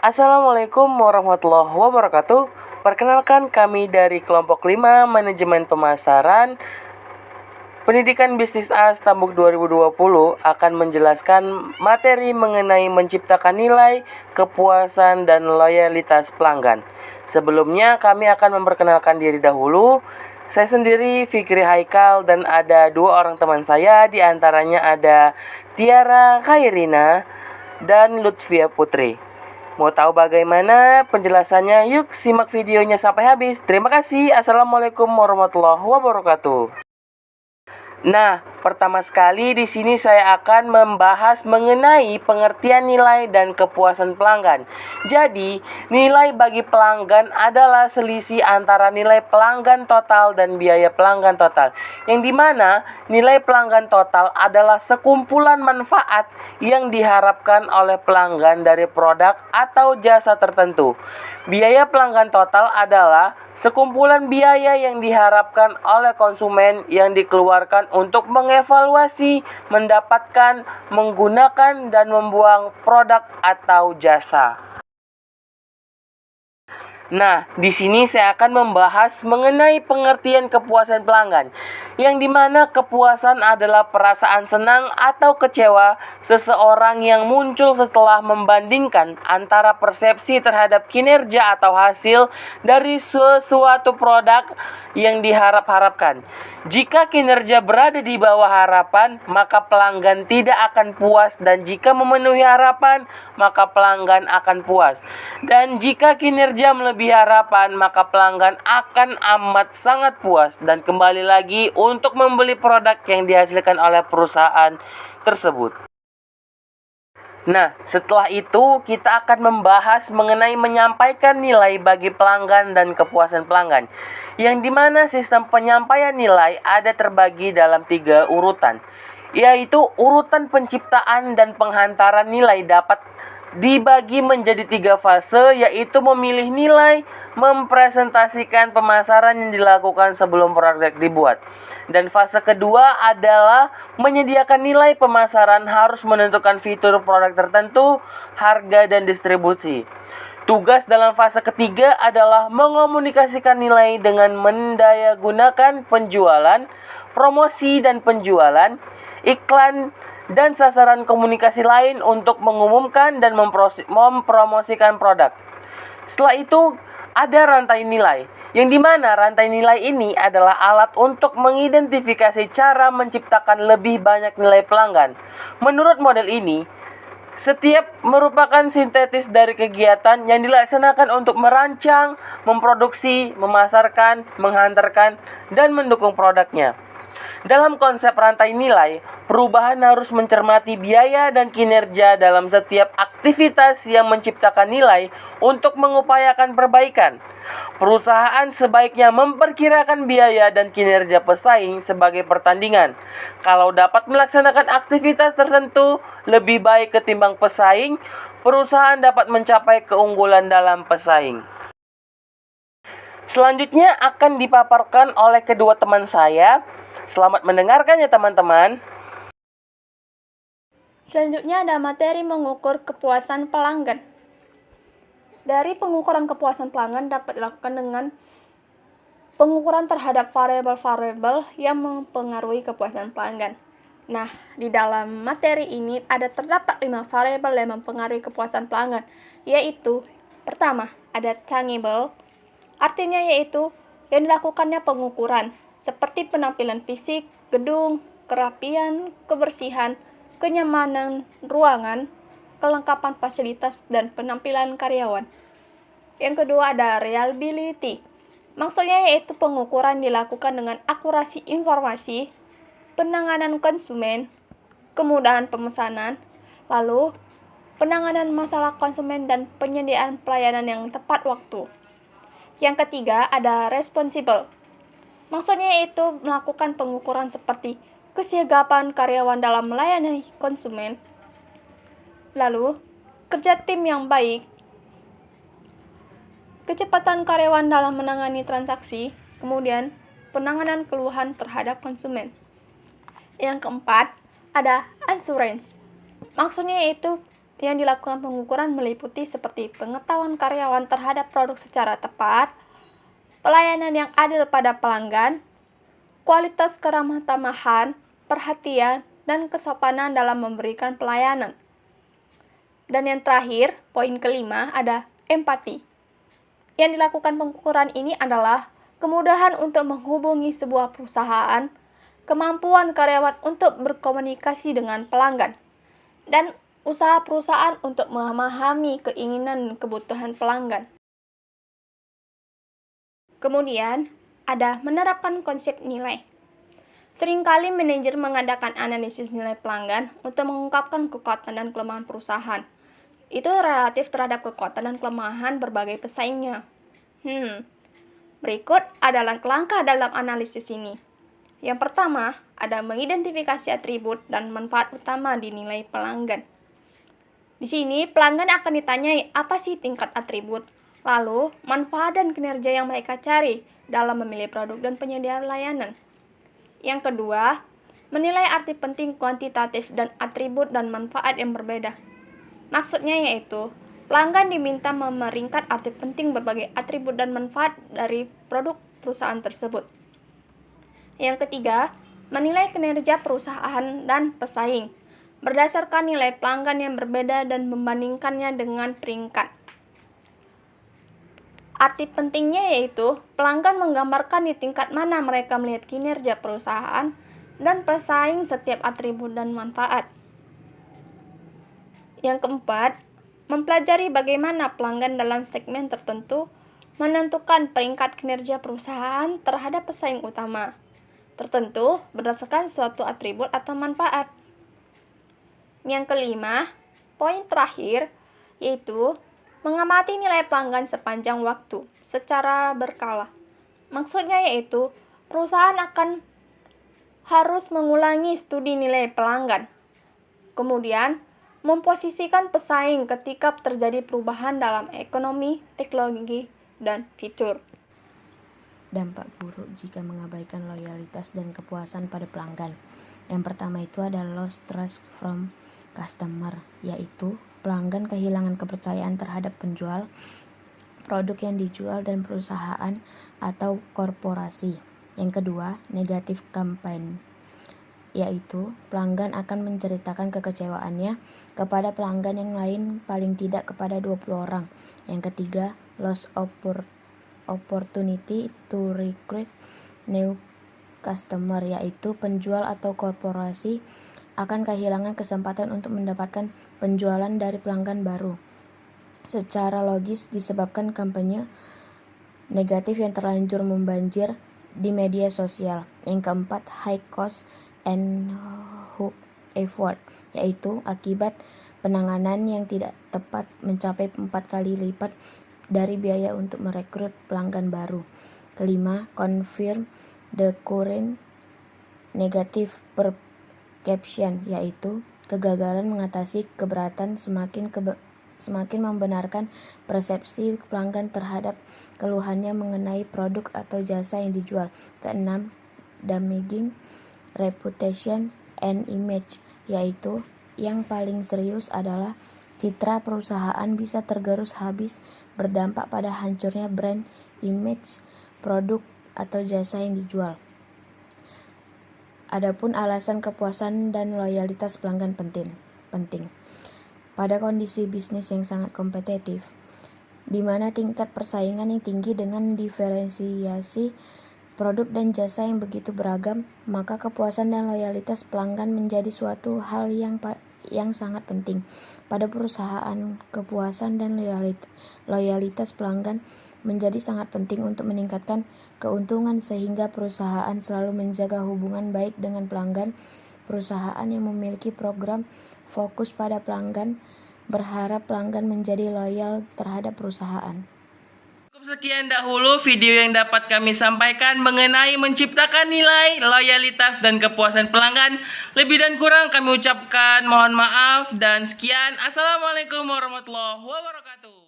Assalamualaikum warahmatullahi wabarakatuh. Perkenalkan, kami dari kelompok 5 Manajemen Pemasaran Pendidikan Bisnis A Stambuk 2020 akan menjelaskan materi mengenai menciptakan nilai, kepuasan, dan loyalitas pelanggan. Sebelumnya kami akan memperkenalkan diri dahulu. Saya sendiri Fikri Haikal dan ada dua orang teman saya, diantaranya ada Tiara Khairina dan Lutfia Putri. Mau tahu bagaimana penjelasannya? Yuk simak videonya sampai habis. Terima kasih. Assalamualaikum warahmatullahi wabarakatuh. Nah, pertama sekali di sini saya akan membahas mengenai pengertian nilai dan kepuasan pelanggan. Jadi, nilai bagi pelanggan adalah selisih antara nilai pelanggan total dan biaya pelanggan total. Yang dimana nilai pelanggan total adalah sekumpulan manfaat yang diharapkan oleh pelanggan dari produk atau jasa tertentu. Biaya pelanggan total adalah sekumpulan biaya yang diharapkan oleh konsumen yang dikeluarkan untuk mengevaluasi, mendapatkan, menggunakan, dan membuang produk atau jasa. Nah, di sini saya akan membahas mengenai pengertian kepuasan pelanggan, yang dimana kepuasan adalah perasaan senang atau kecewa seseorang yang muncul setelah membandingkan antara persepsi terhadap kinerja atau hasil dari sesuatu produk yang diharap-harapkan. Jika kinerja berada di bawah harapan, maka pelanggan tidak akan puas, dan jika memenuhi harapan, maka pelanggan akan puas. Dan jika kinerja melebihi harapan, maka pelanggan akan amat sangat puas dan kembali lagi untuk membeli produk yang dihasilkan oleh perusahaan tersebut. Nah, setelah itu kita akan membahas mengenai menyampaikan nilai bagi pelanggan dan kepuasan pelanggan, yang dimana sistem penyampaian nilai ada terbagi dalam 3 urutan, yaitu urutan penciptaan dan penghantaran nilai dapat dibagi menjadi 3 fase, yaitu memilih nilai, mempresentasikan pemasaran yang dilakukan sebelum produk dibuat. Dan fase kedua adalah menyediakan nilai pemasaran, harus menentukan fitur produk tertentu, harga, dan distribusi. Tugas dalam fase ketiga adalah mengomunikasikan nilai dengan mendayagunakan penjualan, promosi dan penjualan, iklan, dan sasaran komunikasi lain untuk mengumumkan dan mempromosikan produk. Setelah itu ada rantai nilai, yang dimana rantai nilai ini adalah alat untuk mengidentifikasi cara menciptakan lebih banyak nilai pelanggan. Menurut model ini, setiap merupakan sintetis dari kegiatan yang dilaksanakan untuk merancang, memproduksi, memasarkan, menghantarkan, dan mendukung produknya. Dalam konsep rantai nilai, perubahan harus mencermati biaya dan kinerja dalam setiap aktivitas yang menciptakan nilai untuk mengupayakan perbaikan. Perusahaan sebaiknya memperkirakan biaya dan kinerja pesaing sebagai pertandingan. Kalau dapat melaksanakan aktivitas tertentu lebih baik ketimbang pesaing, perusahaan dapat mencapai keunggulan dalam pesaing. Selanjutnya akan dipaparkan oleh kedua teman saya. Selamat mendengarkan ya teman-teman. Selanjutnya ada materi mengukur kepuasan pelanggan. Dari pengukuran kepuasan pelanggan dapat dilakukan dengan pengukuran terhadap variabel-variabel yang mempengaruhi kepuasan pelanggan. Nah, di dalam materi ini terdapat 5 variabel yang mempengaruhi kepuasan pelanggan, yaitu pertama, ada tangible, artinya yaitu yang dilakukannya pengukuran, seperti penampilan fisik, gedung, kerapian, kebersihan, kenyamanan ruangan, kelengkapan fasilitas, dan penampilan karyawan. Yang kedua ada reliability. Maksudnya yaitu pengukuran dilakukan dengan akurasi informasi, penanganan konsumen, kemudahan pemesanan, lalu penanganan masalah konsumen dan penyediaan pelayanan yang tepat waktu. Yang ketiga ada responsible. Maksudnya yaitu melakukan pengukuran seperti kesiagapan karyawan dalam melayani konsumen, lalu kerja tim yang baik, kecepatan karyawan dalam menangani transaksi, kemudian penanganan keluhan terhadap konsumen. Yang keempat ada assurance. Maksudnya yaitu yang dilakukan pengukuran meliputi seperti pengetahuan karyawan terhadap produk secara tepat, pelayanan yang adil pada pelanggan, kualitas keramah tamahan, perhatian, dan kesopanan dalam memberikan pelayanan. Dan yang terakhir, poin kelima ada empati. Yang dilakukan pengukuran ini adalah kemudahan untuk menghubungi sebuah perusahaan, kemampuan karyawan untuk berkomunikasi dengan pelanggan, dan usaha perusahaan untuk memahami keinginan dan kebutuhan pelanggan. Kemudian, ada menerapkan konsep nilai. Seringkali manajer mengadakan analisis nilai pelanggan untuk mengungkapkan kekuatan dan kelemahan perusahaan. Itu relatif terhadap kekuatan dan kelemahan berbagai pesaingnya. Berikut adalah langkah dalam analisis ini. Yang pertama, ada mengidentifikasi atribut dan manfaat utama di nilai pelanggan. Di sini, pelanggan akan ditanyai apa sih tingkat atribut, lalu manfaat dan kinerja yang mereka cari dalam memilih produk dan penyedia layanan. Yang kedua, menilai arti penting kuantitatif dan atribut dan manfaat yang berbeda. Maksudnya yaitu, pelanggan diminta memeringkat arti penting berbagai atribut dan manfaat dari produk perusahaan tersebut. Yang ketiga, menilai kinerja perusahaan dan pesaing berdasarkan nilai pelanggan yang berbeda dan membandingkannya dengan peringkat. Arti pentingnya yaitu pelanggan menggambarkan di tingkat mana mereka melihat kinerja perusahaan dan pesaing setiap atribut dan manfaat. Yang keempat, mempelajari bagaimana pelanggan dalam segmen tertentu menentukan peringkat kinerja perusahaan terhadap pesaing utama tertentu berdasarkan suatu atribut atau manfaat. Yang kelima, poin terakhir, yaitu mengamati nilai pelanggan sepanjang waktu secara berkala. Maksudnya yaitu, perusahaan akan harus mengulangi studi nilai pelanggan. Kemudian, memposisikan pesaing ketika terjadi perubahan dalam ekonomi, teknologi, dan fitur. Dampak buruk jika mengabaikan loyalitas dan kepuasan pada pelanggan. Yang pertama itu adalah lost trust from customer, yaitu pelanggan kehilangan kepercayaan terhadap penjual, produk yang dijual, dan perusahaan atau korporasi. Yang kedua, negatif campaign, yaitu pelanggan akan menceritakan kekecewaannya kepada pelanggan yang lain, paling tidak kepada 20 orang. Yang ketiga, lost opportunity to recruit new customer, yaitu penjual atau korporasi akan kehilangan kesempatan untuk mendapatkan penjualan dari pelanggan baru. Secara logis disebabkan kampanye negatif yang terlanjur membanjir di media sosial. Yang keempat, high cost and hook effort, yaitu akibat penanganan yang tidak tepat mencapai 4 kali lipat dari biaya untuk merekrut pelanggan baru. Kelima, confirm the current negative perception, yaitu kegagalan mengatasi keberatan semakin membenarkan persepsi pelanggan terhadap keluhannya mengenai produk atau jasa yang dijual. Keenam, damaging reputation and image, yaitu yang paling serius adalah citra perusahaan bisa tergerus habis berdampak pada hancurnya brand, image, produk atau jasa yang dijual. Adapun alasan kepuasan dan loyalitas pelanggan penting. Pada kondisi bisnis yang sangat kompetitif, di mana tingkat persaingan yang tinggi dengan diferensiasi produk dan jasa yang begitu beragam, maka kepuasan dan loyalitas pelanggan menjadi suatu hal yang sangat penting. Pada perusahaan, kepuasan dan loyalitas pelanggan menjadi sangat penting untuk meningkatkan keuntungan sehingga perusahaan selalu menjaga hubungan baik dengan pelanggan. Perusahaan yang memiliki program fokus pada pelanggan berharap pelanggan menjadi loyal terhadap perusahaan. Sekian dahulu video yang dapat kami sampaikan mengenai menciptakan nilai, loyalitas, dan kepuasan pelanggan. Lebih dan kurang kami ucapkan mohon maaf dan sekian. Assalamualaikum warahmatullahi wabarakatuh.